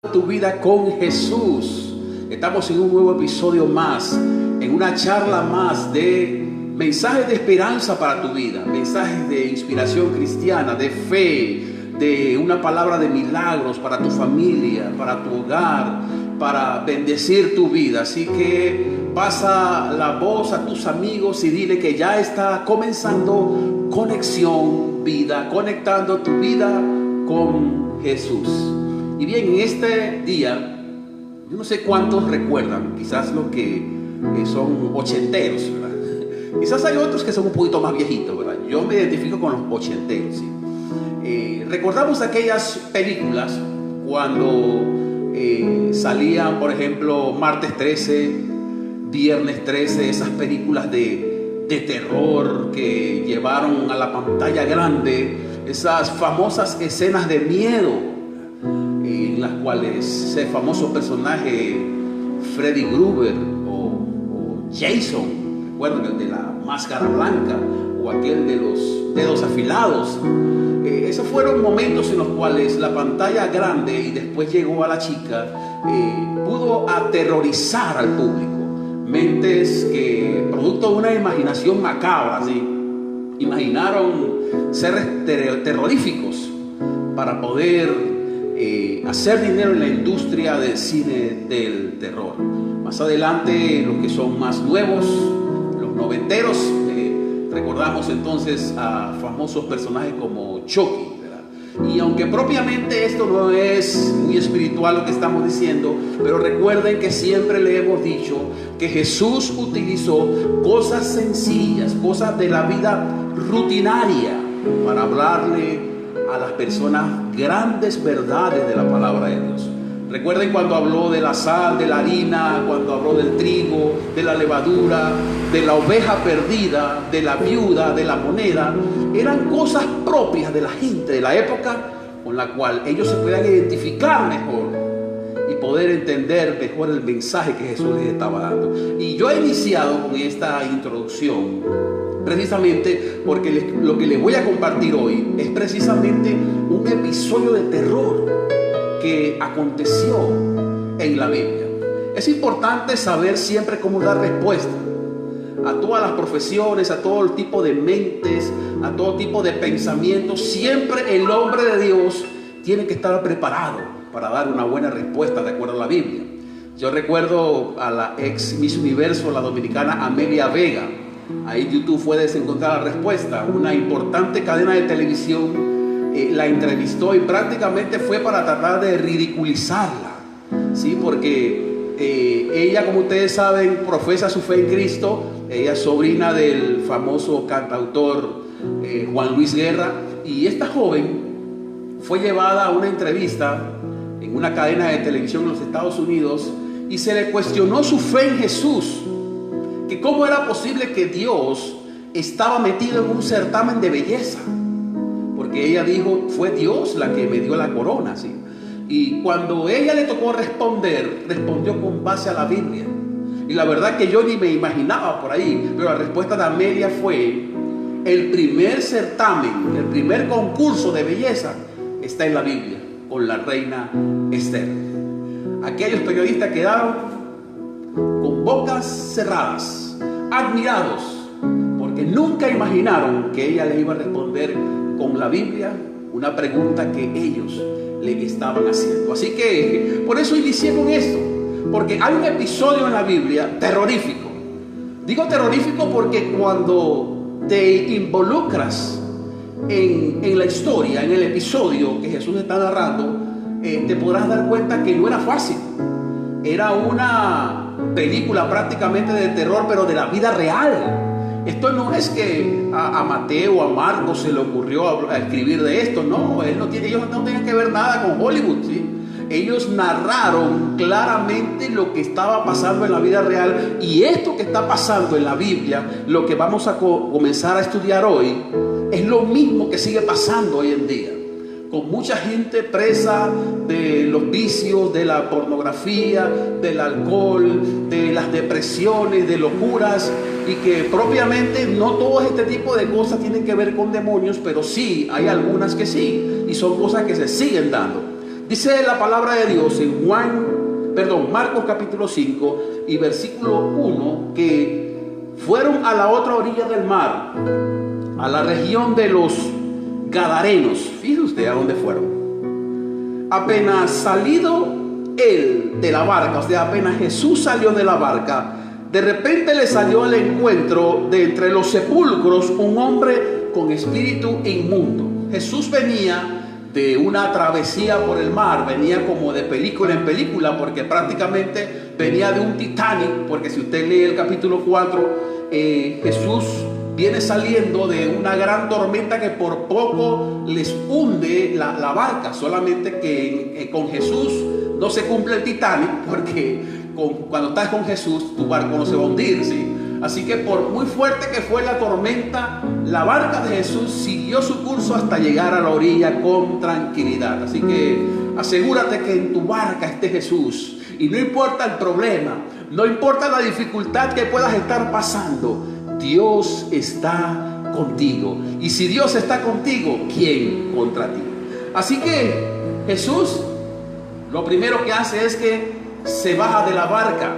Tu vida con Jesús. Estamos en un nuevo episodio más, en una charla más de mensajes de esperanza para tu vida, mensajes de inspiración cristiana, de fe, de una palabra de milagros para tu familia, para tu hogar, para bendecir tu vida. Así que pasa la voz a tus amigos y dile que ya está comenzando Conexión Vida, conectando tu vida con Jesús. Y bien, en este día, yo no sé cuántos recuerdan, quizás los que son ochenteros, ¿verdad? Quizás hay otros que son un poquito más viejitos, ¿verdad? Yo me identifico con los ochenteros, ¿sí? Recordamos aquellas películas cuando salían, por ejemplo, martes 13, viernes 13, esas películas de terror que llevaron a la pantalla grande, esas famosas escenas de miedo, en las cuales ese famoso personaje Freddy Krueger o Jason, recuerdo el de la máscara blanca o aquel de los dedos afilados, esos fueron momentos en los cuales la pantalla grande, y después llegó a la chica, pudo aterrorizar al público. Mentes que, producto de una imaginación macabra, ¿sí?, imaginaron seres terroríficos para poder hacer dinero en la industria del cine del terror. Más adelante, los que son más nuevos, los noventeros, recordamos entonces a famosos personajes como Chucky, ¿verdad? Y aunque propiamente esto no es muy espiritual lo que estamos diciendo, pero recuerden que siempre le hemos dicho que Jesús utilizó cosas sencillas, cosas de la vida rutinaria, para hablarle a las personas grandes verdades de la palabra de Dios. Recuerden cuando habló de la sal, de la harina, cuando habló del trigo, de la levadura, de la oveja perdida, de la viuda, de la moneda. Eran cosas propias de la gente de la época, con la cual ellos se podían identificar mejor y poder entender mejor el mensaje que Jesús les estaba dando. Y yo he iniciado con esta introducción precisamente porque lo que les voy a compartir hoy es precisamente un episodio de terror que aconteció en la Biblia. Es importante saber siempre cómo dar respuesta a todas las profesiones, a todo el tipo de mentes, a todo tipo de pensamientos. Siempre el hombre de Dios tiene que estar preparado para dar una buena respuesta de acuerdo a la Biblia. Yo recuerdo a la ex Miss Universo, la dominicana Amelia Vega. Ahí en YouTube puedes encontrar la respuesta. Una importante cadena de televisión la entrevistó y prácticamente fue para tratar de ridiculizarla, ¿sí? Porque ella, como ustedes saben, profesa su fe en Cristo. Ella es sobrina del famoso cantautor Juan Luis Guerra. Y esta joven fue llevada a una entrevista en una cadena de televisión en los Estados Unidos y se le cuestionó su fe en Jesús, que cómo era posible que Dios estaba metido en un certamen de belleza, porque ella dijo, fue Dios la que me dio la corona, ¿sí? Y cuando ella le tocó responder, respondió con base a la Biblia. Y la verdad que yo ni me imaginaba por ahí, pero la respuesta de Amelia fue, el primer certamen, el primer concurso de belleza está en la Biblia, con la reina Esther. Aquellos periodistas quedaron con bocas cerradas, admirados, porque nunca imaginaron que ella le iba a responder con la Biblia una pregunta que ellos le estaban haciendo. Así que por eso inicié con esto, porque hay un episodio en la Biblia terrorífico. Digo terrorífico porque cuando te involucras en la historia, en el episodio que Jesús está narrando, te podrás dar cuenta que no era fácil. Era una película prácticamente de terror, pero de la vida real. Esto no es que a Mateo o a Marcos se le ocurrió a escribir de esto. No, ellos no tienen que ver nada con Hollywood, ¿sí? Ellos narraron claramente lo que estaba pasando en la vida real. Y esto que está pasando en la Biblia, lo que vamos a comenzar a estudiar hoy, es lo mismo que sigue pasando hoy en día, con mucha gente presa de los vicios, de la pornografía, del alcohol, de las depresiones, de locuras, y que propiamente no todo este tipo de cosas tienen que ver con demonios, pero sí hay algunas que sí, y son cosas que se siguen dando. Dice la palabra de Dios en Marcos capítulo 5 y versículo 1, que fueron a la otra orilla del mar, a la región de los Gadarenos. Fíjese usted a dónde fueron. Apenas salido él de la barca, o sea, apenas Jesús salió de la barca, de repente le salió al encuentro de entre los sepulcros un hombre con espíritu inmundo. Jesús venía de una travesía por el mar, venía como de película en película, porque prácticamente venía de un Titanic, porque si usted lee el capítulo 4, Jesús viene saliendo de una gran tormenta que por poco les hunde la barca. Solamente que con Jesús no se cumple el Titanic, porque cuando estás con Jesús tu barco no se va a hundir, ¿sí? Así que por muy fuerte que fue la tormenta, la barca de Jesús siguió su curso hasta llegar a la orilla con tranquilidad. Así que asegúrate que en tu barca esté Jesús, y no importa el problema, no importa la dificultad que puedas estar pasando, Dios está contigo. Y si Dios está contigo, ¿quién contra ti? Así que Jesús lo primero que hace es que se baja de la barca.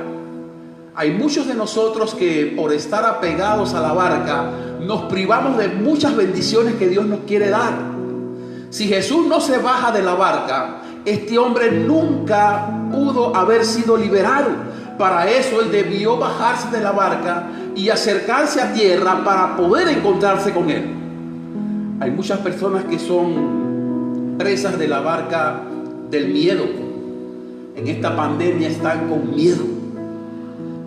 Hay muchos de nosotros que por estar apegados a la barca nos privamos de muchas bendiciones que Dios nos quiere dar. Si Jesús no se baja de la barca, este hombre nunca pudo haber sido liberado. Para eso él debió bajarse de la barca y acercarse a tierra para poder encontrarse con él. Hay muchas personas que son presas de la barca del miedo. En esta pandemia están con miedo.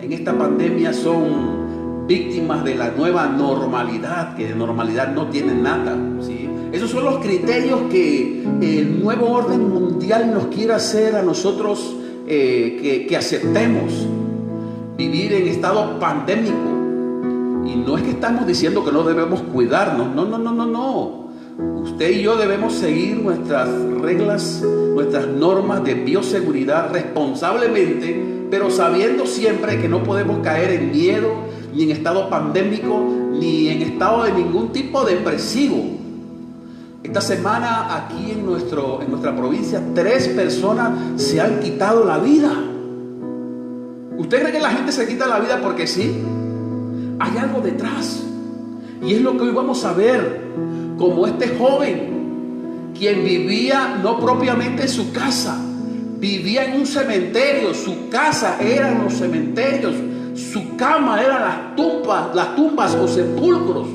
En esta pandemia son víctimas de la nueva normalidad, que de normalidad no tienen nada, ¿sí? Esos son los criterios que el nuevo orden mundial nos quiere hacer a nosotros que aceptemos. Vivir en estado pandémico. Y no es que estamos diciendo que no debemos cuidarnos. No. Usted y yo debemos seguir nuestras reglas, nuestras normas de bioseguridad responsablemente, pero sabiendo siempre que no podemos caer en miedo, ni en estado pandémico, ni en estado de ningún tipo depresivo. Esta semana aquí en nuestra provincia 3 personas se han quitado la vida. ¿Usted cree que la gente se quita la vida porque sí? Hay algo detrás. Y es lo que hoy vamos a ver. Como este joven, quien vivía no propiamente en su casa, vivía en un cementerio. Su casa eran los cementerios, su cama eran las tumbas o sepulcros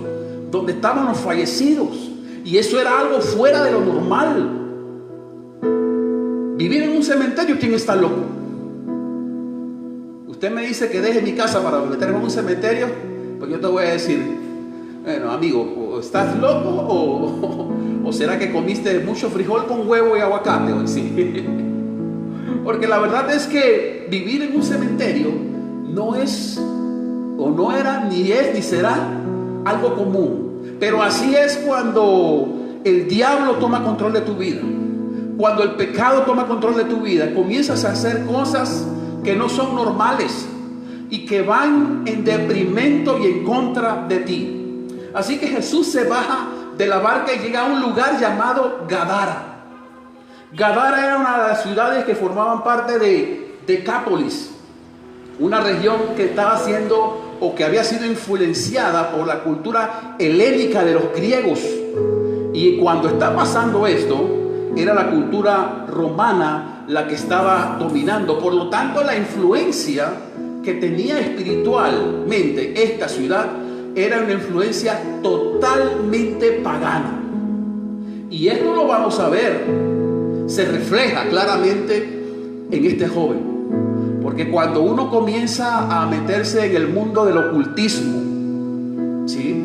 donde estaban los fallecidos. Y eso era algo fuera de lo normal. Vivir en un cementerio, ¿quién está loco? Usted me dice que deje mi casa para meterme en un cementerio, pues yo te voy a decir, bueno, amigo, ¿o estás loco o será que comiste mucho frijol con huevo y aguacate hoy? Sí. Porque la verdad es que vivir en un cementerio no es, o no era, ni es, ni será algo común. Pero así es cuando el diablo toma control de tu vida. Cuando el pecado toma control de tu vida, comienzas a hacer cosas que no son normales y que van en detrimento y en contra de ti. Así que Jesús se baja de la barca y llega a un lugar llamado Gadara. Gadara era una de las ciudades que formaban parte de Decápolis, una región que estaba siendo o que había sido influenciada por la cultura helénica de los griegos. Y cuando está pasando esto, era la cultura romana la que estaba dominando. Por lo tanto, la influencia que tenía espiritualmente esta ciudad era una influencia totalmente pagana. Y esto lo vamos a ver, se refleja claramente en este joven. Porque cuando uno comienza a meterse en el mundo del ocultismo, ¿sí?,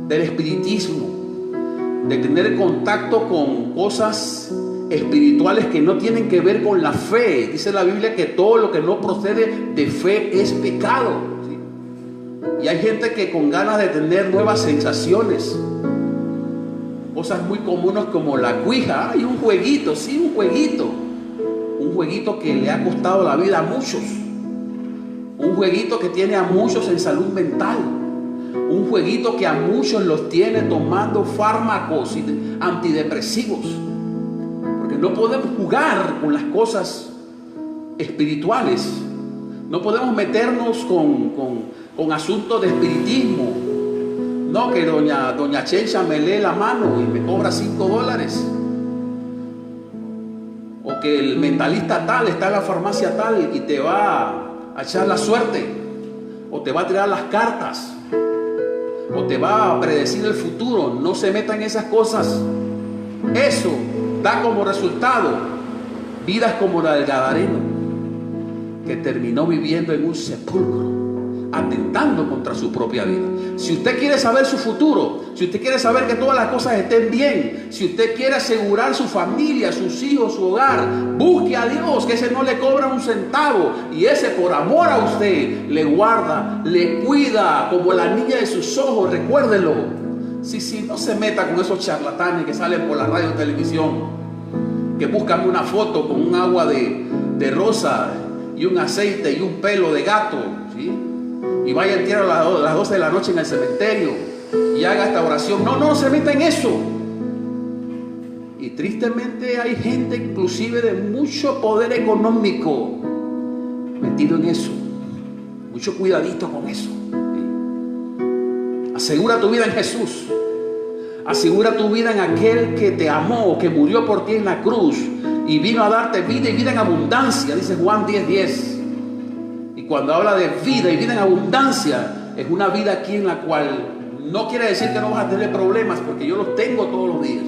del espiritismo, de tener contacto con cosas espirituales que no tienen que ver con la fe, dice la Biblia que todo lo que no procede de fe es pecado, ¿sí? Y hay gente que con ganas de tener nuevas sensaciones, cosas muy comunes como la cuija, hay un jueguito, sí, un jueguito que le ha costado la vida a muchos, un jueguito que tiene a muchos en salud mental, un jueguito que a muchos los tiene tomando fármacos antidepresivos, porque no podemos jugar con las cosas espirituales. No podemos meternos con asuntos de espiritismo. No, que doña Chencha me lee la mano y me cobra $5. O que el mentalista tal está en la farmacia tal y te va a echar la suerte. O te va a tirar las cartas. O te va a predecir el futuro. No se metan en esas cosas. Eso da como resultado vidas como la del Gadareno, que terminó viviendo en un sepulcro, atentando contra su propia vida. Si usted quiere saber su futuro, si usted quiere saber que todas las cosas estén bien, si usted quiere asegurar su familia, sus hijos, su hogar, busque a Dios, que ese no le cobra un centavo, y ese por amor a usted le guarda, le cuida como la niña de sus ojos. Recuérdelo. Sí, no se meta con esos charlatanes que salen por la radio y televisión, que buscan una foto con un agua de rosa y un aceite y un pelo de gato, ¿sí? Y vaya a entrar a las 12 de la noche en el cementerio y haga esta oración. No se meta en eso. Y tristemente hay gente inclusive de mucho poder económico metido en eso. Mucho cuidadito con eso, ¿sí? Asegura tu vida en Jesús. Asegura tu vida en aquel que te amó, que murió por ti en la cruz y vino a darte vida y vida en abundancia, dice Juan 10:10. Y cuando habla de vida y vida en abundancia, es una vida aquí en la cual no quiere decir que no vas a tener problemas, porque yo los tengo todos los días.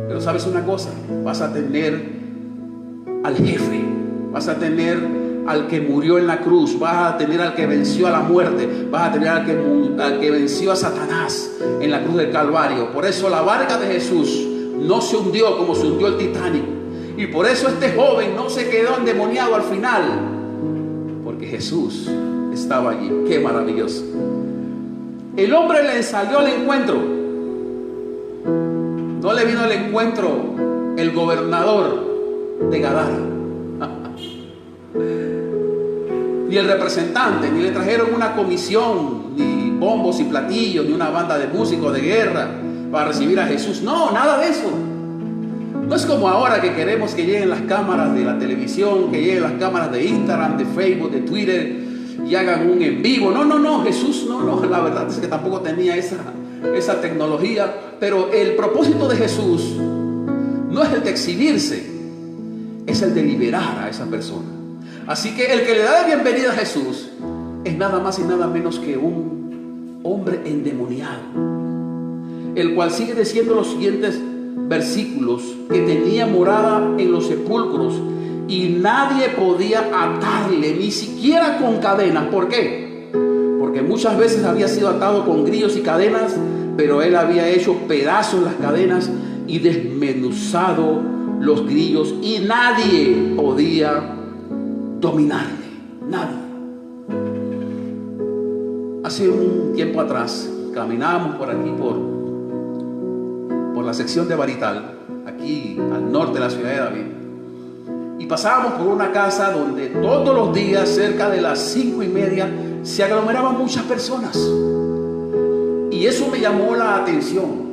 Pero sabes una cosa, vas a tener al jefe, vas a tener al que murió en la cruz, vas a tener al que venció a la muerte, vas a tener al que venció a Satanás en la cruz del Calvario. Por eso la barca de Jesús no se hundió como se hundió el Titanic. Y por eso este joven no se quedó endemoniado al final, porque Jesús estaba allí. ¡Qué maravilloso! El hombre le salió al encuentro. No le vino al encuentro el gobernador de Gadara, ni el representante, ni le trajeron una comisión, ni bombos y platillos, ni una banda de músicos de guerra para recibir a Jesús. No, nada de eso. No es como ahora que queremos que lleguen las cámaras de la televisión, que lleguen las cámaras de Instagram, de Facebook, de Twitter y hagan un en vivo. No, Jesús no, la verdad es que tampoco tenía esa tecnología. Pero el propósito de Jesús no es el de exhibirse, es el de liberar a esa persona. Así que el que le da la bienvenida a Jesús es nada más y nada menos que un hombre endemoniado, el cual sigue diciendo los siguientes versículos: que tenía morada en los sepulcros y nadie podía atarle, ni siquiera con cadenas. ¿Por qué? Porque muchas veces había sido atado con grillos y cadenas, pero él había hecho pedazos las cadenas y desmenuzado los grillos, y nadie podía dominarle. Nadie. Hace un tiempo atrás caminábamos por aquí, por la sección de Barital, aquí al norte de la ciudad de David, y pasábamos por una casa donde todos los días, cerca de las 5:30, se aglomeraban muchas personas, y eso me llamó la atención.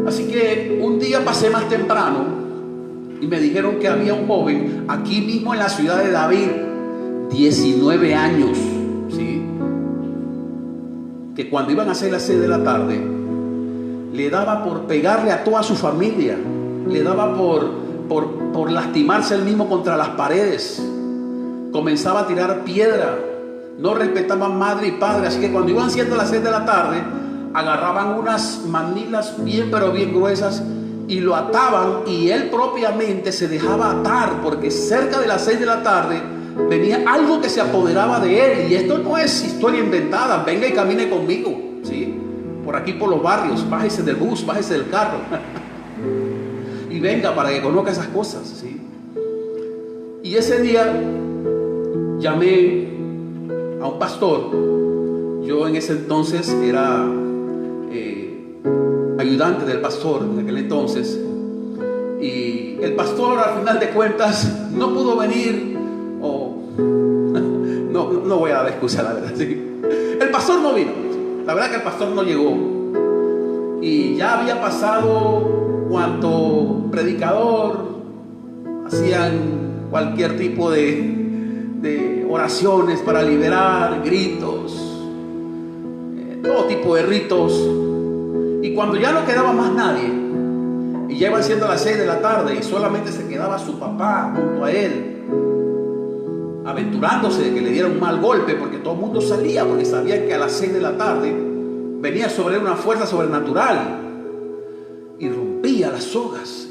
Así que un día pasé más temprano y me dijeron que había un joven aquí mismo en la ciudad de David, 19 años, ¿sí?, que cuando iban a hacer las 6 de la tarde le daba por pegarle a toda su familia, le daba por lastimarse él mismo contra las paredes, comenzaba a tirar piedra, no respetaban madre y padre. Así que cuando iban siendo las 6 de la tarde, agarraban unas manilas bien pero bien gruesas y lo ataban, y él propiamente se dejaba atar, porque cerca de las 6 de la tarde venía algo que se apoderaba de él. Y esto no es historia inventada, venga y camine conmigo, ¿sí?, por aquí por los barrios, bájese del bus, bájese del carro y venga para que conozca esas cosas, ¿sí? Y ese día llamé a un pastor. Yo en ese entonces era ayudante del pastor en aquel entonces, y el pastor al final de cuentas no pudo venir, no voy a dar excusa, la verdad, ¿sí? El pastor no vino, la verdad que el pastor no llegó, y ya había pasado cuanto predicador, hacían cualquier tipo de oraciones para liberar, gritos, todo tipo de ritos. Y cuando ya no quedaba más nadie, y ya iban siendo las 6 de la tarde y solamente se quedaba su papá junto a él, aventurándose de que le diera un mal golpe, porque todo el mundo salía, porque sabían que a las 6 de la tarde venía sobre él una fuerza sobrenatural y rompía las sogas.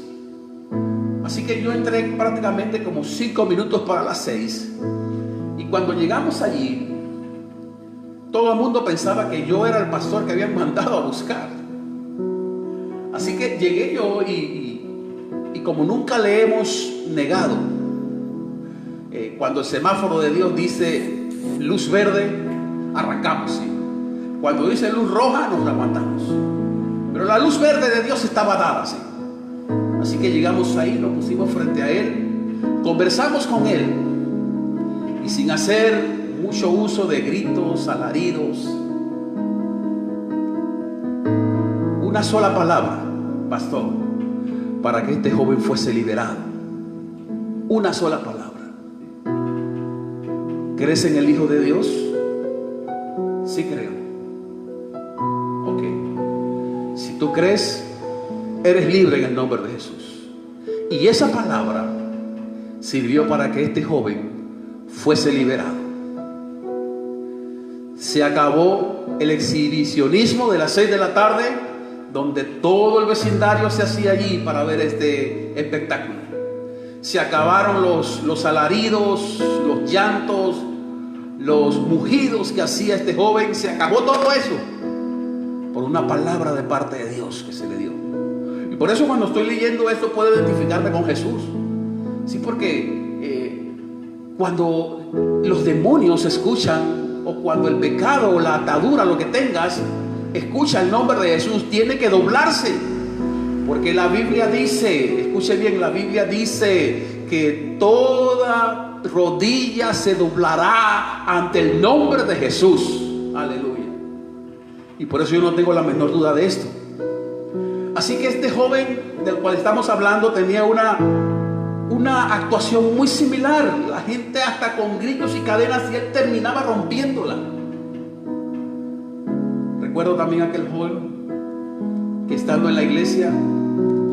Así que yo entré prácticamente como 5 minutos para las 6, y cuando llegamos allí, todo el mundo pensaba que yo era el pastor que habían mandado a buscar. Así que llegué yo y como nunca le hemos negado, cuando el semáforo de Dios dice luz verde, arrancamos, ¿sí? Cuando dice luz roja, nos aguantamos. Pero la luz verde de Dios estaba dada, ¿sí? Así que llegamos ahí, nos pusimos frente a él, conversamos con él, y sin hacer mucho uso de gritos, alaridos, una sola palabra, pastor, para que este joven fuese liberado. Una sola palabra. ¿Crees en el Hijo de Dios? Sí creo. Ok. Si tú crees, eres libre en el nombre de Jesús. Y esa palabra sirvió para que este joven fuese liberado. Se acabó el exhibicionismo de las 6 de la tarde, donde todo el vecindario se hacía allí para ver este espectáculo. Se acabaron los alaridos, los llantos, los mugidos que hacía este joven. Se acabó todo eso por una palabra de parte de Dios que se le dio. Y por eso cuando estoy leyendo esto puedo identificarme con Jesús. Sí, porque cuando los demonios escuchan, o cuando el pecado o la atadura, lo que tengas, escucha el nombre de Jesús, tiene que doblarse. Porque la Biblia dice, escuche bien, la Biblia dice que toda rodilla se doblará ante el nombre de Jesús. Aleluya. Y por eso yo no tengo la menor duda de esto. Así que este joven del cual estamos hablando tenía una actuación muy similar. La gente hasta con grillos y cadenas, y él terminaba rompiéndola. Recuerdo también aquel joven que, estando en la iglesia,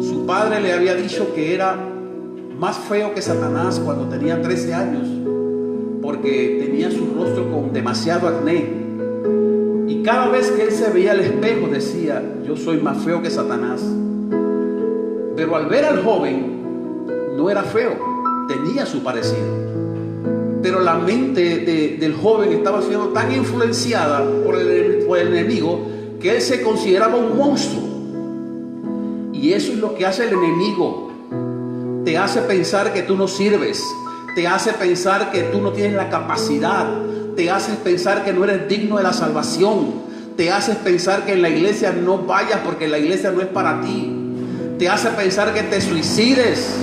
su padre le había dicho que era más feo que Satanás cuando tenía 13 años, porque tenía su rostro con demasiado acné. Y cada vez que él se veía al espejo decía: yo soy más feo que Satanás. Pero al ver al joven, no era feo, tenía su parecido. Pero la mente del joven estaba siendo tan influenciada por el enemigo, que él se consideraba un monstruo. Y eso es lo que hace el enemigo. Te hace pensar que tú no sirves, te hace pensar que tú no tienes la capacidad, te hace pensar que no eres digno de la salvación, te hace pensar que en la iglesia no vayas porque la iglesia no es para ti, te hace pensar que te suicides.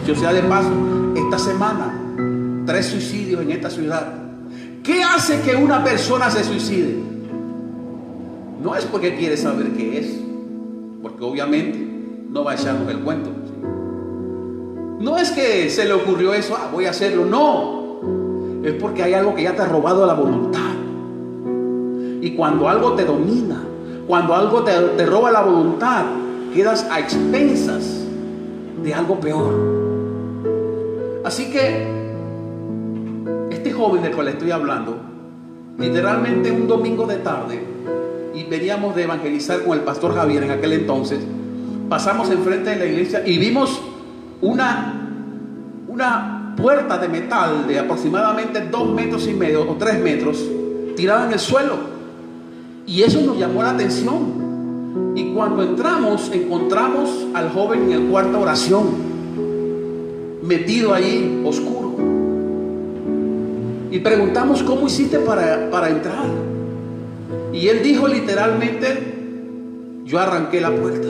Yo sea de paso, esta semana 3 suicidios en esta ciudad. ¿Qué hace que una persona se suicide? No es porque quiere saber qué es, porque obviamente no va a echarnos el cuento. No es que se le ocurrió eso, voy a hacerlo. No, es porque hay algo que ya te ha robado la voluntad. Y cuando algo te domina, cuando algo te roba la voluntad, quedas a expensas de algo peor. Así que este joven del cual estoy hablando, literalmente un domingo de tarde, y veníamos de evangelizar con el pastor Javier en aquel entonces, pasamos enfrente de la iglesia y vimos una puerta de metal de aproximadamente 2,5 metros o 3 metros tirada en el suelo, y eso nos llamó la atención. Y cuando entramos al joven en el cuarto de oración, metido ahí oscuro, y preguntamos: ¿cómo hiciste para entrar? Y él dijo literalmente: yo arranqué la puerta.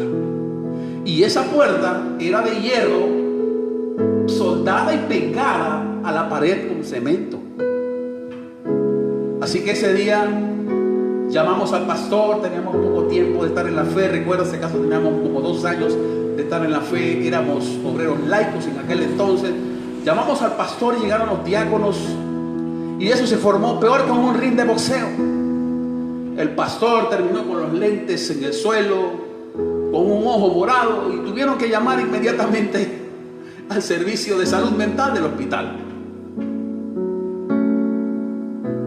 Y esa puerta era de hierro, soldada y pegada a la pared con cemento. Así que ese día llamamos al pastor. Teníamos poco tiempo de estar en la fe. Recuerdo ese caso, teníamos como 2 años de estar en la fe, éramos obreros laicos en aquel entonces. Llamamos al pastor y llegaron los diáconos, y eso se formó peor que un ring de boxeo. El pastor terminó con los lentes en el suelo, con un ojo morado, y tuvieron que llamar inmediatamente al servicio de salud mental del hospital.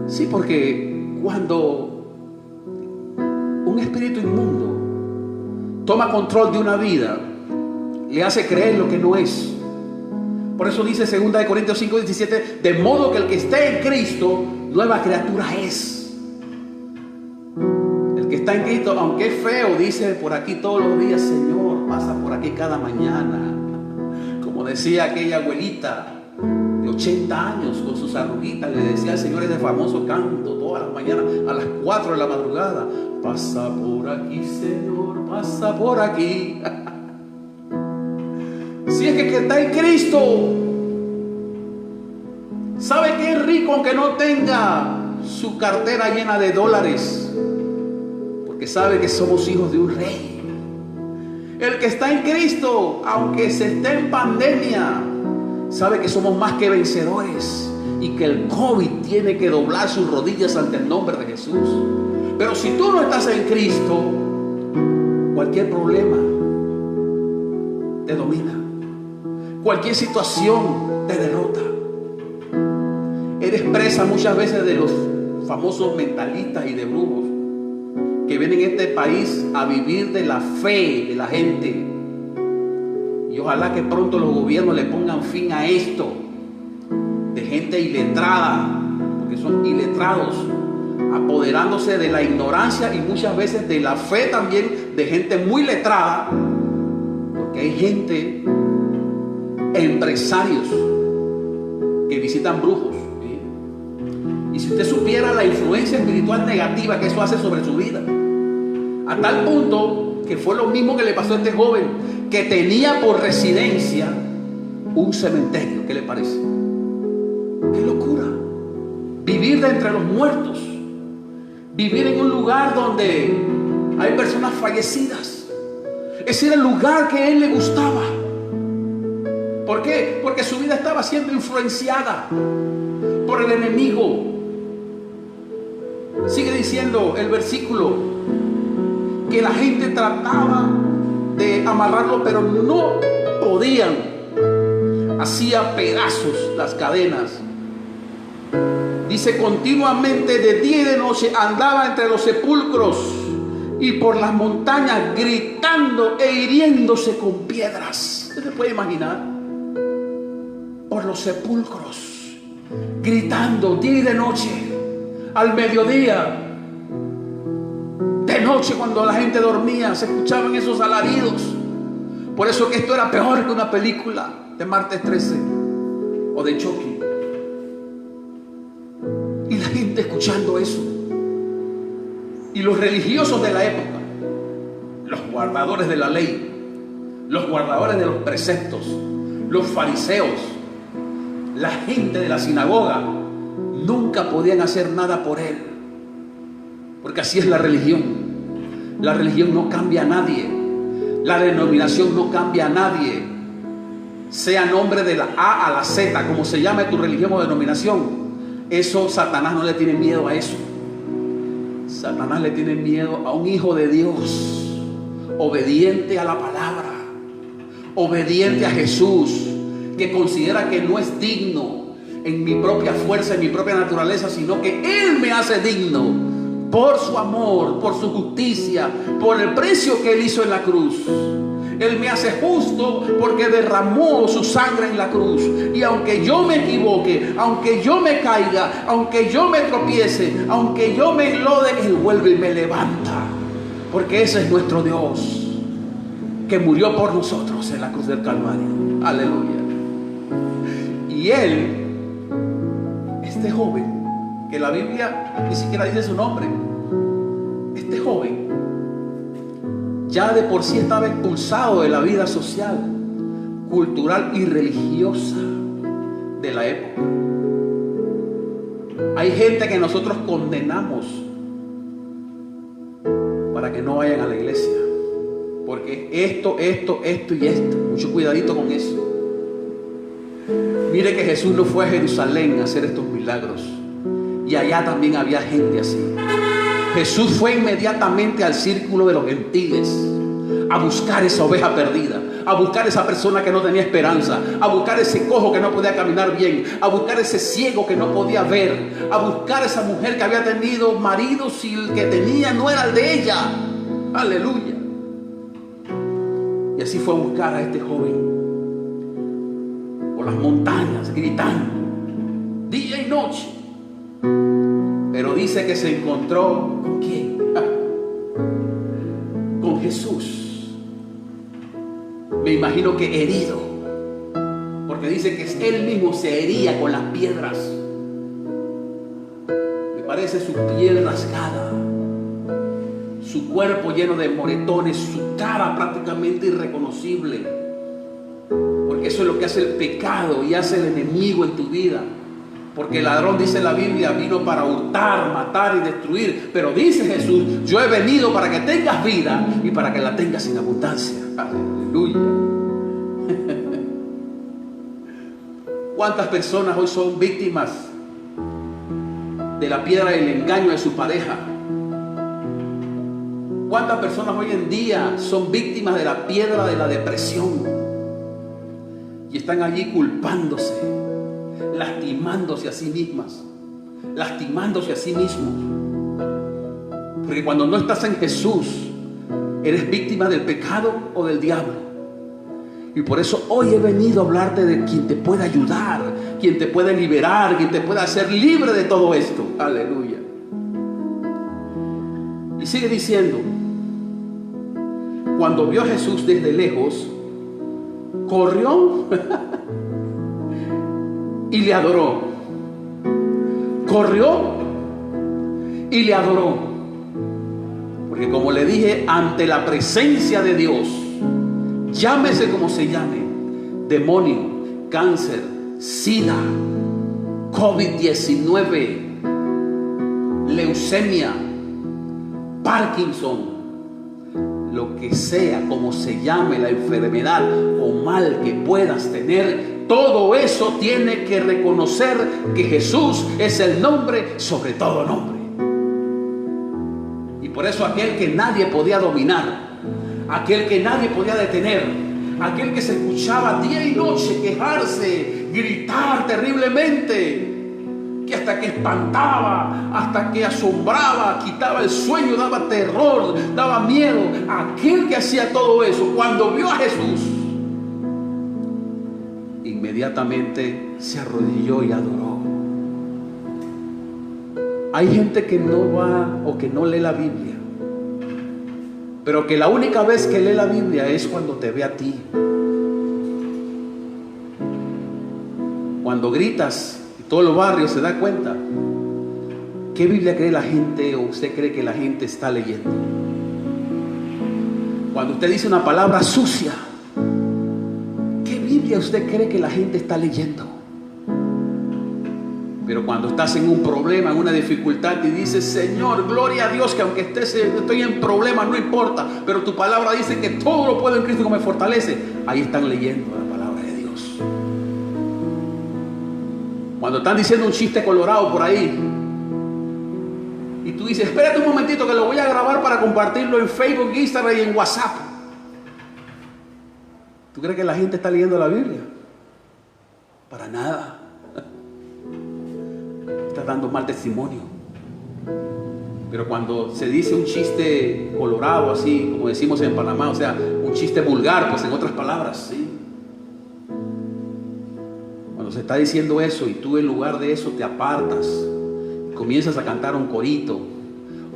Sí, porque cuando un espíritu inmundo toma control de una vida, le hace creer lo que no es. Por eso dice 2 Corintios 5:17, de modo que el que esté en Cristo, nueva criatura es. El que está en Cristo, aunque es feo, dice por aquí todos los días, Señor, pasa por aquí cada mañana. Como decía aquella abuelita de 80 años con sus arruguitas, le decía al Señor ese famoso canto todas las mañanas a las 4 de la madrugada: pasa por aquí, Señor, pasa por aquí. Si es que está en Cristo, sabe que es rico aunque no tenga su cartera llena de dólares, porque sabe que somos hijos de un rey. El que está en Cristo, aunque se esté en pandemia, sabe que somos más que vencedores y que el COVID tiene que doblar sus rodillas ante el nombre de Jesús. Pero si tú no estás en Cristo, cualquier problema te domina, cualquier situación te derrota. Eres presa muchas veces de los famosos mentalistas y de brujos que vienen a este país a vivir de la fe de la gente. Y ojalá que pronto los gobiernos le pongan fin a esto, de gente iletrada, porque son iletrados, apoderándose de la ignorancia y muchas veces de la fe también de gente muy letrada, porque hay gente, empresarios que visitan brujos. Y si usted supiera la influencia espiritual negativa que eso hace sobre su vida, a tal punto que fue lo mismo que le pasó a este joven, que tenía por residencia un cementerio. ¿Qué le parece? ¡Qué locura! Vivir de entre los muertos, vivir en un lugar donde hay personas fallecidas. Ese era el lugar que a él le gustaba. ¿Por qué? Porque su vida estaba siendo influenciada por el enemigo. Sigue diciendo el versículo que la gente trataba de amarrarlo, pero no podían. Hacía pedazos las cadenas. Dice, continuamente de día y de noche andaba entre los sepulcros y por las montañas, gritando e hiriéndose con piedras. ¿Usted se puede imaginar? Por los sepulcros, gritando día y de noche, al mediodía, de noche cuando la gente dormía, se escuchaban esos alaridos. Por eso que esto era peor que una película de Martes 13 o de Chucky. Y la gente escuchando eso. Y los religiosos de la época, los guardadores de la ley, los guardadores de los preceptos, los fariseos, la gente de la sinagoga, nunca podían hacer nada por él. Porque así es la religión. La religión no cambia a nadie. La denominación no cambia a nadie. Sea nombre de la A a la Z, como se llame tu religión o denominación. Eso, Satanás no le tiene miedo a eso. Satanás le tiene miedo a un hijo de Dios, obediente a la palabra, obediente a Jesús, que considera que no es digno en mi propia fuerza, en mi propia naturaleza, sino que Él me hace digno por su amor, por su justicia, por el precio que Él hizo en la cruz. Él me hace justo porque derramó su sangre en la cruz. Y aunque yo me equivoque, aunque yo me caiga, aunque yo me tropiece, aunque yo me enlode, Él vuelve y me levanta. Porque ese es nuestro Dios, que murió por nosotros en la cruz del Calvario. Aleluya. Y Él, este joven, que la Biblia ni siquiera dice su nombre, este joven ya de por sí estaba expulsado de la vida social, cultural y religiosa de la época. Hay gente que nosotros condenamos para que no vayan a la iglesia, porque porque esto y esto. Mucho cuidadito con eso. Mire que Jesús no fue a Jerusalén a hacer estos milagros, y allá también había gente así. Jesús fue inmediatamente al círculo de los gentiles a buscar esa oveja perdida, a buscar esa persona que no tenía esperanza, a buscar ese cojo que no podía caminar bien, a buscar ese ciego que no podía ver, a buscar esa mujer que había tenido maridos y el que tenía no era el de ella. Aleluya. Y así fue a buscar a este joven por las montañas, gritando día y noche. Pero dice que se encontró ¿con quién? Con Jesús. Me imagino que herido, porque dice que él mismo se hería con las piedras. Me parece su piel rasgada, su cuerpo lleno de moretones, su cara prácticamente irreconocible, porque eso es lo que hace el pecado y hace el enemigo en tu vida. Porque el ladrón, dice la Biblia, vino para hurtar, matar y destruir. Pero dice Jesús, yo he venido para que tengas vida y para que la tengas en abundancia. Aleluya. ¿Cuántas personas hoy son víctimas de la piedra del engaño de su pareja? ¿Cuántas personas hoy en día son víctimas de la piedra de la depresión? Y están allí culpándose, lastimándose a sí mismas, lastimándose a sí mismos. Porque cuando no estás en Jesús, eres víctima del pecado o del diablo. Y por eso hoy he venido a hablarte de quien te puede ayudar, quien te puede liberar, quien te puede hacer libre de todo esto. Aleluya. Y sigue diciendo, cuando vio a Jesús desde lejos, corrió y le adoró. Corrió y le adoró. Porque como le dije, ante la presencia de Dios, llámese como se llame, demonio, cáncer, SIDA, COVID-19, leucemia, Parkinson, lo que sea, como se llame la enfermedad o mal que puedas tener, todo eso tiene que reconocer que Jesús es el nombre sobre todo nombre. Y por eso aquel que nadie podía dominar, aquel que nadie podía detener, aquel que se escuchaba día y noche quejarse, gritar terriblemente, que hasta que espantaba, hasta que asombraba, quitaba el sueño, daba terror, daba miedo, aquel que hacía todo eso, cuando vio a Jesús, inmediatamente se arrodilló y adoró. Hay gente que no va o que no lee la Biblia, pero que la única vez que lee la Biblia es cuando te ve a ti. Cuando gritas y todo el barrio se da cuenta. ¿Qué Biblia cree la gente o usted cree que la gente está leyendo? Cuando usted dice una palabra sucia, ¿qué Biblia usted cree que la gente está leyendo? Pero cuando estás en un problema, en una dificultad y dices, Señor, gloria a Dios, que aunque estoy en problemas, no importa, pero tu palabra dice que todo lo puedo en Cristo que me fortalece, ahí están leyendo la palabra de Dios. Cuando están diciendo un chiste colorado por ahí y tú dices, espérate un momentito que lo voy a grabar para compartirlo en Facebook, Instagram y en WhatsApp, ¿tú crees que la gente está leyendo la Biblia? Para nada. Está dando mal testimonio. Pero cuando se dice un chiste colorado, así como decimos en Panamá, o sea, un chiste vulgar, pues en otras palabras, ¿sí? Cuando se está diciendo eso y tú en lugar de eso te apartas, comienzas a cantar un corito,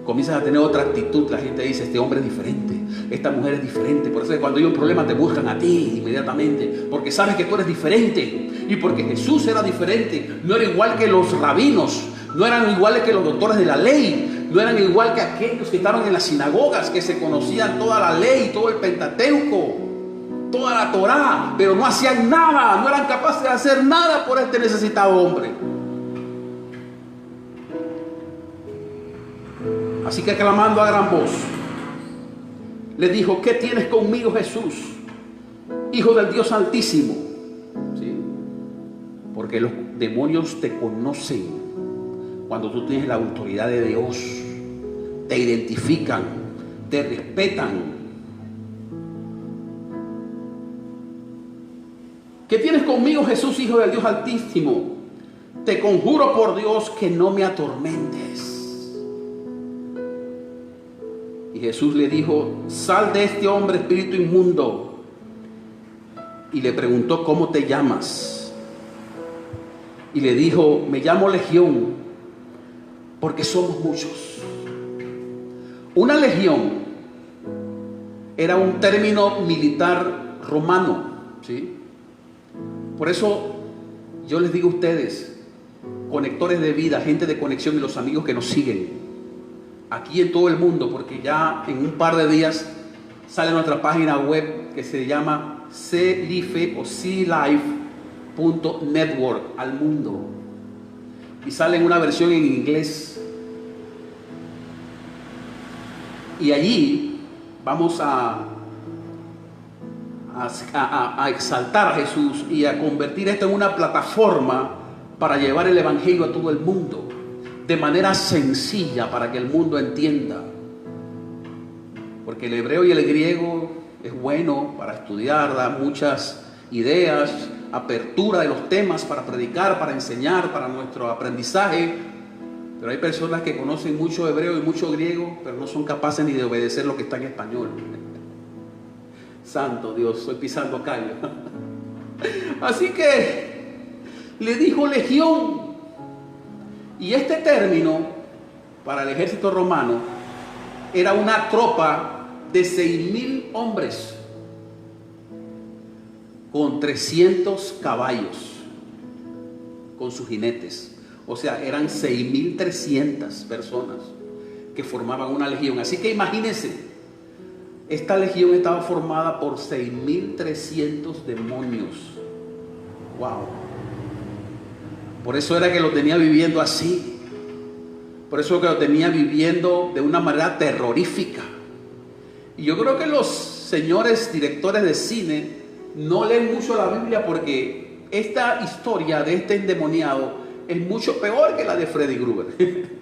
comienzas a tener otra actitud, la gente dice, este hombre es diferente, esta mujer es diferente. Por eso es que cuando hay un problema te buscan a ti inmediatamente, porque sabes que tú eres diferente. Y porque Jesús era diferente, no era igual que los rabinos, no eran iguales que los doctores de la ley, no eran igual que aquellos que estaban en las sinagogas, que se conocían toda la ley, todo el Pentateuco, toda la Torá, pero no hacían nada, no eran capaces de hacer nada por este necesitado hombre. Así que clamando a gran voz, le dijo: ¿qué tienes conmigo, Jesús, Hijo del Dios Altísimo? ¿Sí? Porque los demonios te conocen cuando tú tienes la autoridad de Dios. Te identifican, te respetan. ¿Qué tienes conmigo, Jesús, Hijo del Dios Altísimo? Te conjuro por Dios que no me atormentes. Y Jesús le dijo: sal de este hombre, espíritu inmundo. Y le preguntó: ¿cómo te llamas? Y le dijo: me llamo Legión, porque somos muchos. Una legión era un término militar romano, ¿sí? Por eso yo les digo a ustedes, conectores de vida, gente de conexión y los amigos que nos siguen aquí en todo el mundo, porque ya en un par de días sale nuestra página web que se llama CLife o CLife.network al mundo, y sale en una versión en inglés, y allí vamos a exaltar a Jesús y a convertir esto en una plataforma para llevar el evangelio a todo el mundo de manera sencilla, para que el mundo entienda, porque el hebreo y el griego es bueno para estudiar, da muchas ideas, apertura de los temas para predicar, para enseñar, para nuestro aprendizaje. Pero hay personas que conocen mucho hebreo y mucho griego, pero no son capaces ni de obedecer lo que está en español. Santo Dios, estoy pisando callo. Así que le dijo legión. Y este término para el ejército romano era una tropa de 6,000 hombres con 300 caballos, con sus jinetes. O sea, eran 6,300 personas que formaban una legión. Así que imagínense, esta legión estaba formada por 6,300 demonios. Wow. Por eso era que lo tenía viviendo así. Por eso que lo tenía viviendo de una manera terrorífica. Y yo creo que los señores directores de cine no leen mucho la Biblia, porque esta historia de este endemoniado es mucho peor que la de Freddy Krueger.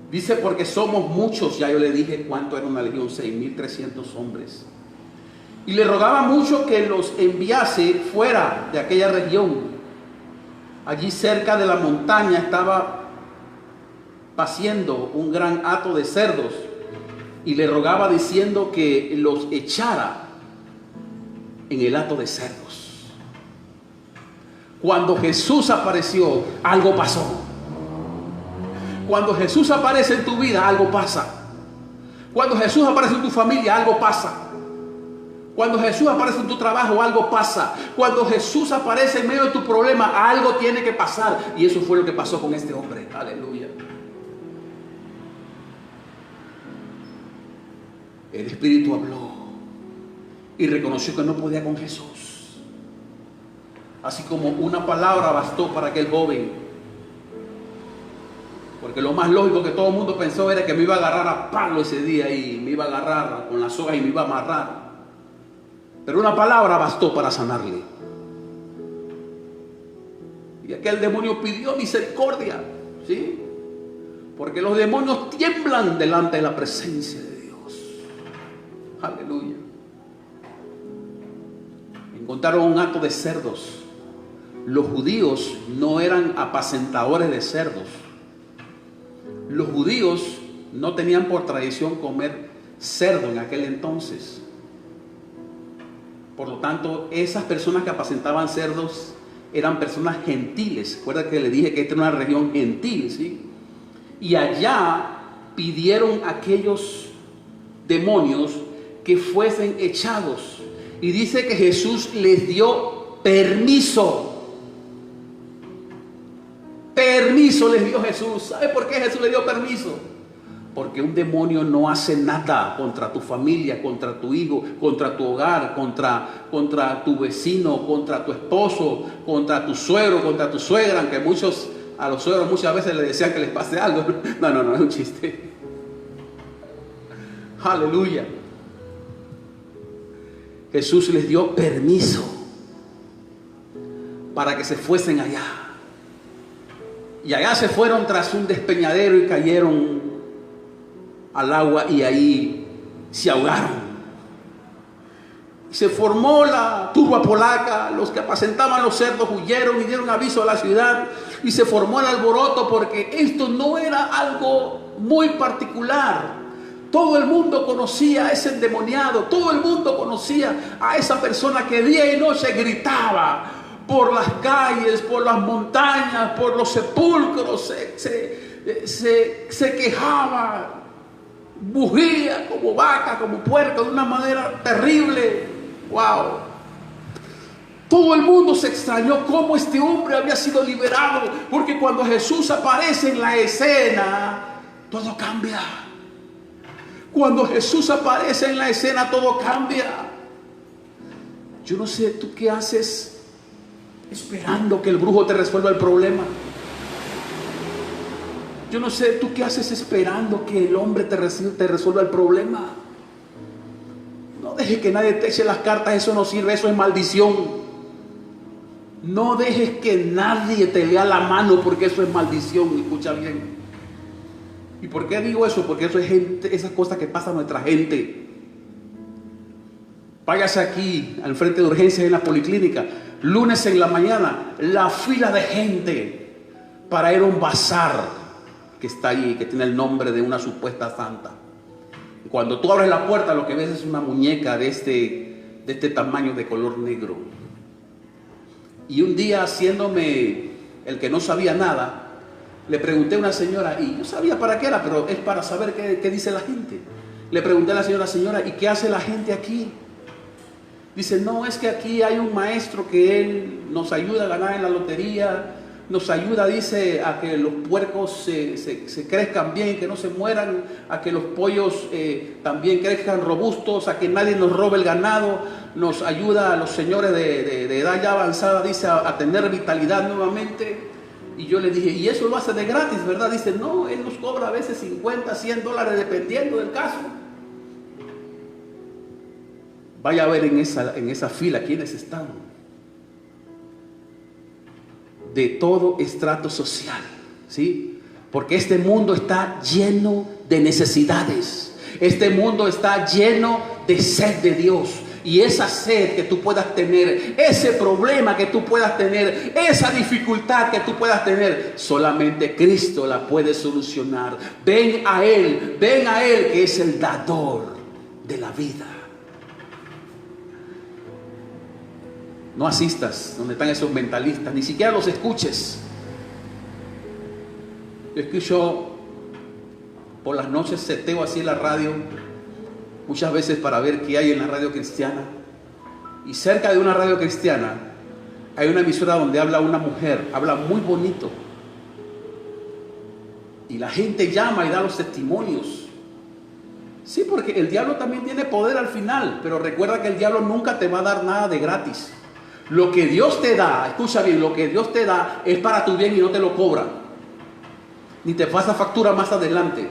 Dice: porque somos muchos. Ya yo le dije cuánto era una legión: 6,300 hombres. Y le rogaba mucho que los enviase fuera de aquella región. Allí cerca de la montaña estaba paciendo un gran hato de cerdos, y le rogaba diciendo que los echara en el hato de cerdos. Cuando Jesús apareció, algo pasó. Cuando Jesús aparece en tu vida, algo pasa. Cuando Jesús aparece en tu familia, algo pasa. Cuando Jesús aparece en tu trabajo, algo pasa. Cuando Jesús aparece en medio de tu problema, algo tiene que pasar. Y eso fue lo que pasó con este hombre. Aleluya. El Espíritu habló y reconoció que no podía con Jesús. Así como una palabra bastó para aquel joven. Porque lo más lógico que todo el mundo pensó era que me iba a agarrar a palo ese día, y me iba a agarrar con la soga y me iba a amarrar. Pero una palabra bastó para sanarle. Y aquel demonio pidió misericordia, ¿sí? Porque los demonios tiemblan delante de la presencia de Dios. Aleluya. Encontraron un hato de cerdos. Los judíos no eran apacentadores de cerdos. Los judíos no tenían por tradición comer cerdo en aquel entonces. Por lo tanto, esas personas que apacentaban cerdos eran personas gentiles. Recuerda que le dije que esta era una región gentil, ¿sí? Y allá pidieron a aquellos demonios que fuesen echados. Y dice que Jesús les dio permiso. Permiso les dio Jesús. ¿Sabe por qué Jesús le dio permiso? Porque un demonio no hace nada contra tu familia, contra tu hijo, contra tu hogar, contra tu vecino, contra tu esposo, contra tu suegro, contra tu suegra, aunque a los suegros muchas veces les decían que les pase algo. No, es un chiste. Aleluya. Jesús les dio permiso para que se fuesen allá. Y allá se fueron tras un despeñadero y cayeron al agua y ahí se ahogaron. Se formó la turba polaca, los que apacentaban los cerdos huyeron y dieron aviso a la ciudad y se formó el alboroto porque esto no era algo muy particular. Todo el mundo conocía a ese endemoniado, todo el mundo conocía a esa persona que día y noche gritaba por las calles, por las montañas, por los sepulcros, se quejaba, mugía como vaca, como puerco, de una manera terrible. ¡Wow! Todo el mundo se extrañó cómo este hombre había sido liberado, porque cuando Jesús aparece en la escena, todo cambia. Cuando Jesús aparece en la escena, todo cambia. Yo no sé, ¿tú qué haces esperando que el brujo te resuelva el problema? Yo no sé, ¿tú qué haces esperando que el hombre te resuelva el problema? No dejes que nadie te eche las cartas, eso no sirve, eso es maldición. No dejes que nadie te lea la mano porque eso es maldición, escucha bien. ¿Y por qué digo eso? Porque eso es gente, esas cosas que pasa a nuestra gente. Váyase aquí al frente de urgencias en la policlínica, lunes en la mañana, la fila de gente para ir a un bazar que está allí, que tiene el nombre de una supuesta santa. Y cuando tú abres la puerta, lo que ves es una muñeca de este tamaño, de color negro. Y un día, haciéndome el que no sabía nada, le pregunté a una señora, y yo sabía para qué era, pero es para saber qué dice la gente. Le pregunté a la señora, ¿y qué hace la gente aquí? Dice, no, es que aquí hay un maestro que él nos ayuda a ganar en la lotería, nos ayuda, dice, a que los puercos se crezcan bien, que no se mueran, a que los pollos también crezcan robustos, a que nadie nos robe el ganado, nos ayuda a los señores de edad ya avanzada, dice, a tener vitalidad nuevamente. Y yo le dije, y eso lo hace de gratis, ¿verdad? Dice, no, él nos cobra a veces 50, 100 dólares, dependiendo del caso. Vaya a ver en esa fila quiénes están. De todo estrato social, ¿sí? Porque este mundo está lleno de necesidades. Este mundo está lleno de sed de Dios. Y esa sed que tú puedas tener, ese problema que tú puedas tener, esa dificultad que tú puedas tener, solamente Cristo la puede solucionar. Ven a Él que es el dador de la vida. No asistas donde están esos mentalistas, ni siquiera los escuches. Yo escucho por las noches, seteo así la radio, muchas veces para ver qué hay en la radio cristiana. Y cerca de una radio cristiana hay una emisora donde habla una mujer, habla muy bonito. Y la gente llama y da los testimonios. Sí, porque el diablo también tiene poder al final, pero recuerda que el diablo nunca te va a dar nada de gratis. Lo que Dios te da, escucha bien, lo que Dios te da es para tu bien y no te lo cobra. Ni te pasa factura más adelante.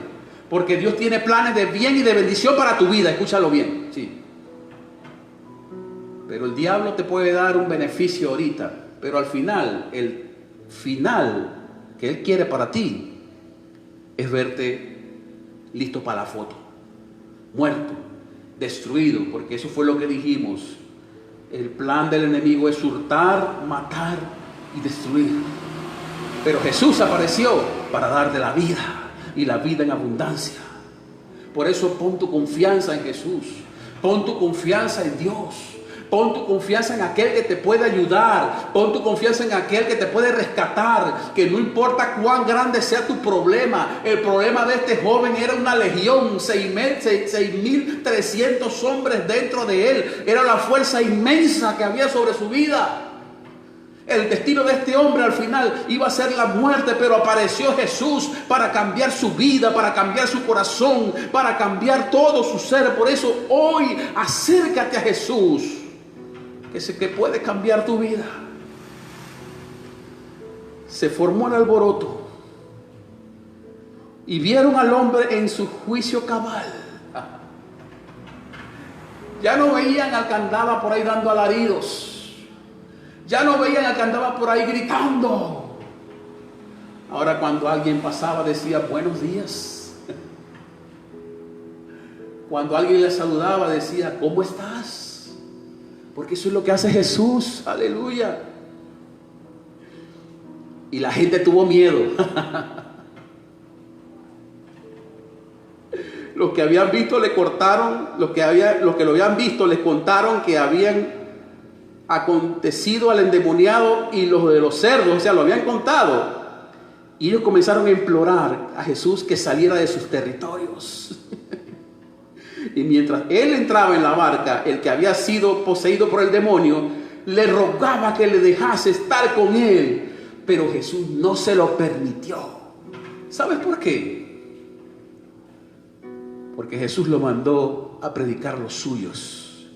Porque Dios tiene planes de bien y de bendición para tu vida, escúchalo bien, sí. Pero el diablo te puede dar un beneficio ahorita, pero al final, el final que él quiere para ti es verte listo para la foto, muerto, destruido, porque eso fue lo que dijimos. El plan del enemigo es hurtar, matar y destruir. Pero Jesús apareció para darte la vida y la vida en abundancia. Por eso pon tu confianza en Jesús, pon tu confianza en Dios, pon tu confianza en aquel que te puede ayudar, pon tu confianza en aquel que te puede rescatar, que no importa cuán grande sea tu problema. El problema de este joven era una legión, 6.300 hombres dentro de él, era la fuerza inmensa que había sobre su vida. El destino de este hombre al final iba a ser la muerte, pero apareció Jesús para cambiar su vida, para cambiar su corazón, para cambiar todo su ser. Por eso hoy acércate a Jesús, que es el que puede cambiar tu vida. Se formó el alboroto y vieron al hombre en su juicio cabal. Ya no veían al que andaba por ahí dando alaridos. Ya no veían al que andaba por ahí gritando. Ahora cuando alguien pasaba decía buenos días. Cuando alguien le saludaba decía ¿cómo estás? Porque eso es lo que hace Jesús. Aleluya. Y la gente tuvo miedo. Los que habían visto le cortaron, los que lo habían visto les contaron que habían acontecido al endemoniado y los de los cerdos, o sea, lo habían contado. Y ellos comenzaron a implorar a Jesús que saliera de sus territorios. Y mientras él entraba en la barca, el que había sido poseído por el demonio le rogaba que le dejase estar con él, pero Jesús no se lo permitió. ¿Sabes por qué? Porque Jesús lo mandó a predicar los suyos,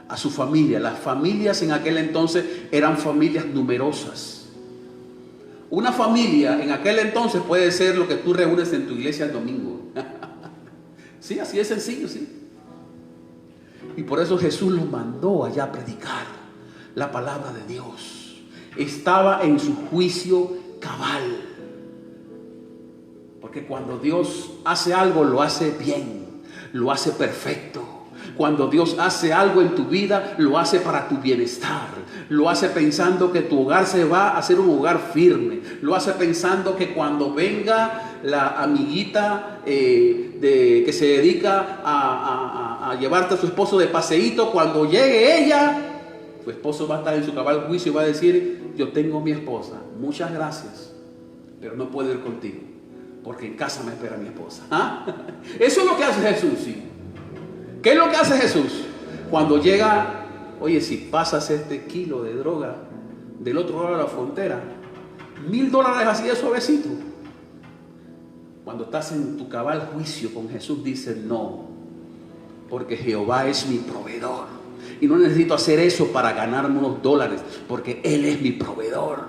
a su familia. Las familias en aquel entonces eran familias numerosas. Una familia en aquel entonces puede ser lo que tú reúnes en tu iglesia el domingo. Sí, así es sencillo, sí. Y por eso Jesús lo mandó allá a predicar la palabra de Dios. Estaba en su juicio cabal. Porque cuando Dios hace algo, lo hace bien, lo hace perfecto. Cuando Dios hace algo en tu vida, lo hace para tu bienestar. Lo hace pensando que tu hogar se va a hacer un hogar firme. Lo hace pensando que cuando venga la amiguita que se dedica a llevarte a su esposo de paseíto, cuando llegue ella, su esposo va a estar en su cabal juicio y va a decir: yo tengo mi esposa, muchas gracias, pero no puedo ir contigo, porque en casa me espera mi esposa. ¿Ah? Eso es lo que hace Jesús, sí. ¿Qué es lo que hace Jesús? Cuando llega, oye, si pasas este kilo de droga del otro lado de la frontera, $1,000 así de suavecito. Cuando estás en tu cabal juicio con Jesús, dices no, porque Jehová es mi proveedor. Y no necesito hacer eso para ganarme unos dólares, porque Él es mi proveedor.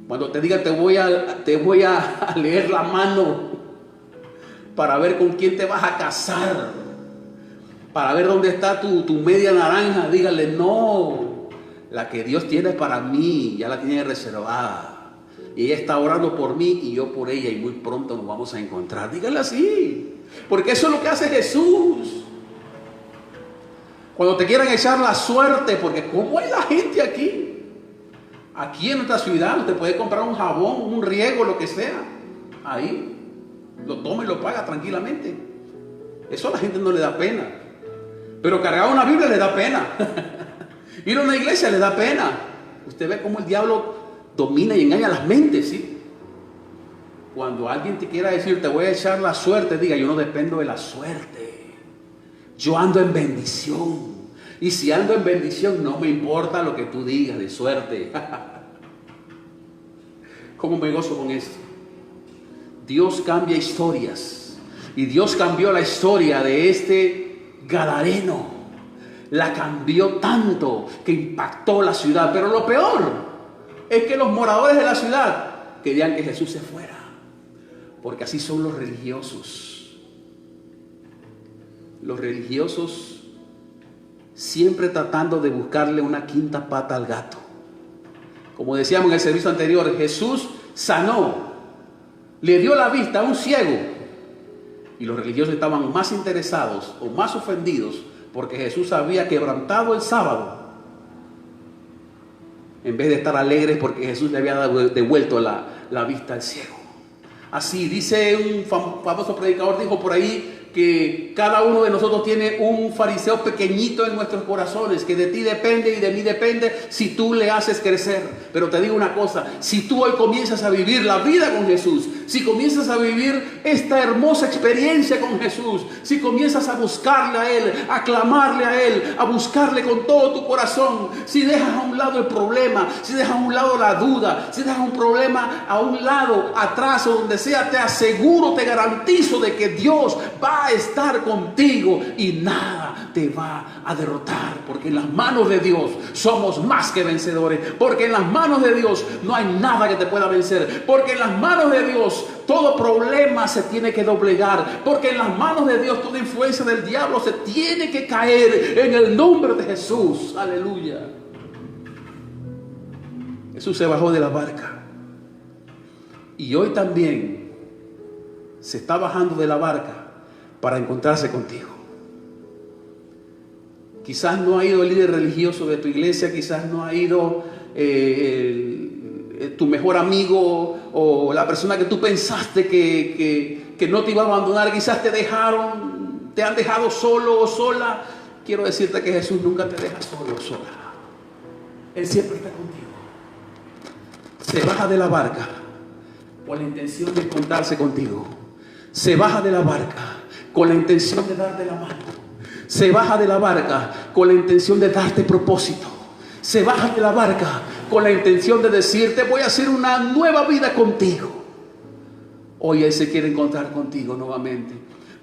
Cuando te diga te voy a leer la mano para ver con quién te vas a casar, para ver dónde está tu media naranja, dígale no, la que Dios tiene para mí ya la tiene reservada. Y ella está orando por mí y yo por ella, y muy pronto nos vamos a encontrar. Dígale así, porque eso es lo que hace Jesús. Cuando te quieran echar la suerte, porque ¿cómo es la gente aquí? Aquí en nuestra ciudad usted puede comprar un jabón, un riego, lo que sea. Ahí lo toma y lo paga tranquilamente. Eso a la gente no le da pena. Pero cargar una Biblia le da pena. Ir a una iglesia le da pena. Usted ve cómo el diablo domina y engaña las mentes, ¿sí? Cuando alguien te quiera decir te voy a echar la suerte, diga: yo no dependo de la suerte, yo ando en bendición. Y si ando en bendición, no me importa lo que tú digas de suerte. ¿Cómo me gozo con esto? Dios cambia historias. Y Dios cambió la historia de este gadareno. La cambió tanto que impactó la ciudad. Pero lo peor es que los moradores de la ciudad querían que Jesús se fuera, porque así son los religiosos. Los religiosos siempre tratando de buscarle una quinta pata al gato. Como decíamos en el servicio anterior, Jesús sanó, le dio la vista a un ciego, y los religiosos estaban más interesados o más ofendidos porque Jesús había quebrantado el sábado, en vez de estar alegres porque Jesús le había devuelto la vista al ciego. Así dice un famoso predicador, dijo por ahí que cada uno de nosotros tiene un fariseo pequeñito en nuestros corazones, que de ti depende y de mí depende si tú le haces crecer. Pero te digo una cosa: si tú hoy comienzas a vivir la vida con Jesús, si comienzas a vivir esta hermosa experiencia con Jesús, si comienzas a buscarle a Él, a clamarle a Él, a buscarle con todo tu corazón, si dejas a un lado el problema, si dejas a un lado la duda, si dejas un problema a un lado, atrás o donde sea, te aseguro, te garantizo de que Dios va a estar contigo y nada te va a derrotar, porque en las manos de Dios somos más que vencedores, porque en las manos de Dios no hay nada que te pueda vencer, porque en las manos de Dios todo problema se tiene que doblegar, porque en las manos de Dios toda influencia del diablo se tiene que caer en el nombre de Jesús. Aleluya. Jesús se bajó de la barca y hoy también se está bajando de la barca para encontrarse contigo. Quizás no ha ido el líder religioso de tu iglesia, quizás no ha ido tu mejor amigo o la persona que tú pensaste que no te iba a abandonar. Quizás te han dejado solo o sola. Quiero decirte que Jesús nunca te deja solo o sola. Él siempre está contigo. Se baja de la barca con la intención de encontrarse contigo. Se baja de la barca con la intención de darte la mano. Se baja de la barca con la intención de darte propósito. Se baja de la barca con la intención de decirte: voy a hacer una nueva vida contigo. Hoy Él se quiere encontrar contigo nuevamente.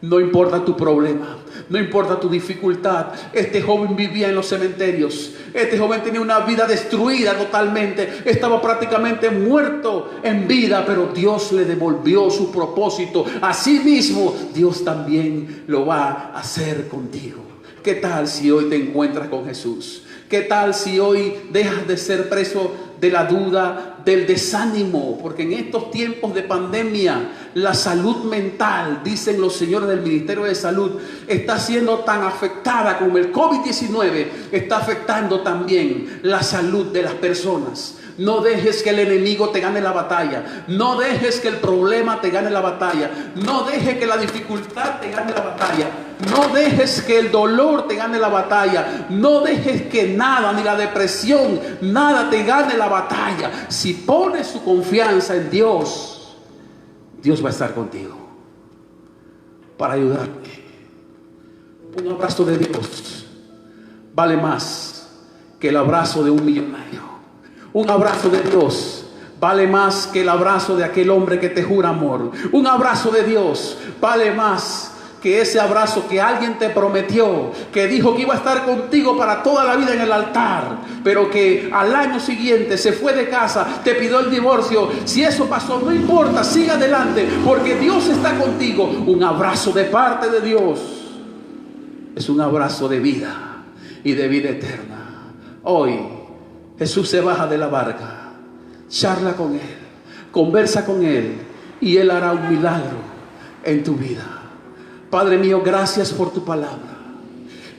No importa tu problema, no importa tu dificultad. Este joven vivía en los cementerios. Este joven tenía una vida destruida totalmente. Estaba prácticamente muerto en vida, pero Dios le devolvió su propósito. Asimismo, Dios también lo va a hacer contigo. ¿Qué tal si hoy te encuentras con Jesús? ¿Qué tal si hoy dejas de ser preso de la duda, del desánimo? Porque en estos tiempos de pandemia, la salud mental, dicen los señores del Ministerio de Salud, está siendo tan afectada como el COVID-19 está afectando también la salud de las personas. No dejes que el enemigo te gane la batalla. No dejes que el problema te gane la batalla. No dejes que la dificultad te gane la batalla. No dejes que el dolor te gane la batalla. No dejes que nada, ni la depresión, nada te gane la batalla. Si pones tu confianza en Dios, Dios va a estar contigo para ayudarte. Un abrazo de Dios vale más que el abrazo de un millonario. Un abrazo de Dios vale más que el abrazo de aquel hombre que te jura amor. Un abrazo de Dios vale más que ese abrazo que alguien te prometió, que dijo que iba a estar contigo para toda la vida en el altar, pero que al año siguiente se fue de casa, te pidió el divorcio. Si eso pasó, no importa, sigue adelante, porque Dios está contigo. Un abrazo de parte de Dios es un abrazo de vida y de vida eterna. Hoy Jesús se baja de la barca, charla con Él, conversa con Él, y Él hará un milagro en tu vida. Padre mío, gracias por tu palabra.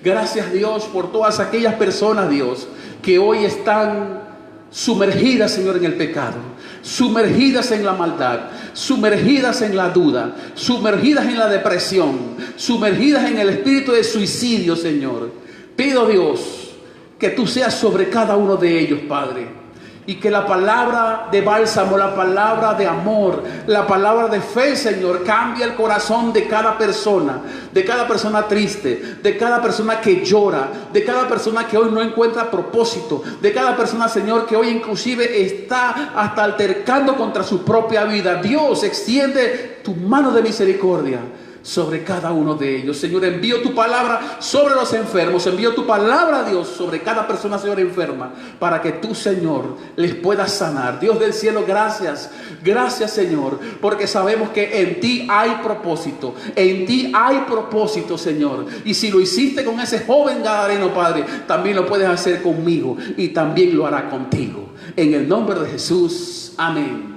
Gracias, Dios, por todas aquellas personas, Dios, que hoy están sumergidas, Señor, en el pecado, sumergidas en la maldad, sumergidas en la duda, sumergidas en la depresión, sumergidas en el espíritu de suicidio, Señor. Pido, Dios, que tú seas sobre cada uno de ellos, Padre. Y que la palabra de bálsamo, la palabra de amor, la palabra de fe, Señor, cambie el corazón de cada persona triste, de cada persona que llora, de cada persona que hoy no encuentra propósito, de cada persona, Señor, que hoy inclusive está hasta altercando contra su propia vida. Dios, extiende tu mano de misericordia sobre cada uno de ellos. Señor, envío tu palabra sobre los enfermos. Envío tu palabra, Dios, sobre cada persona, Señor, enferma, para que tú, Señor, les puedas sanar. Dios del cielo, gracias. Gracias, Señor, porque sabemos que en ti hay propósito. En ti hay propósito, Señor. Y si lo hiciste con ese joven gadareno, Padre, también lo puedes hacer conmigo y también lo hará contigo. En el nombre de Jesús. Amén.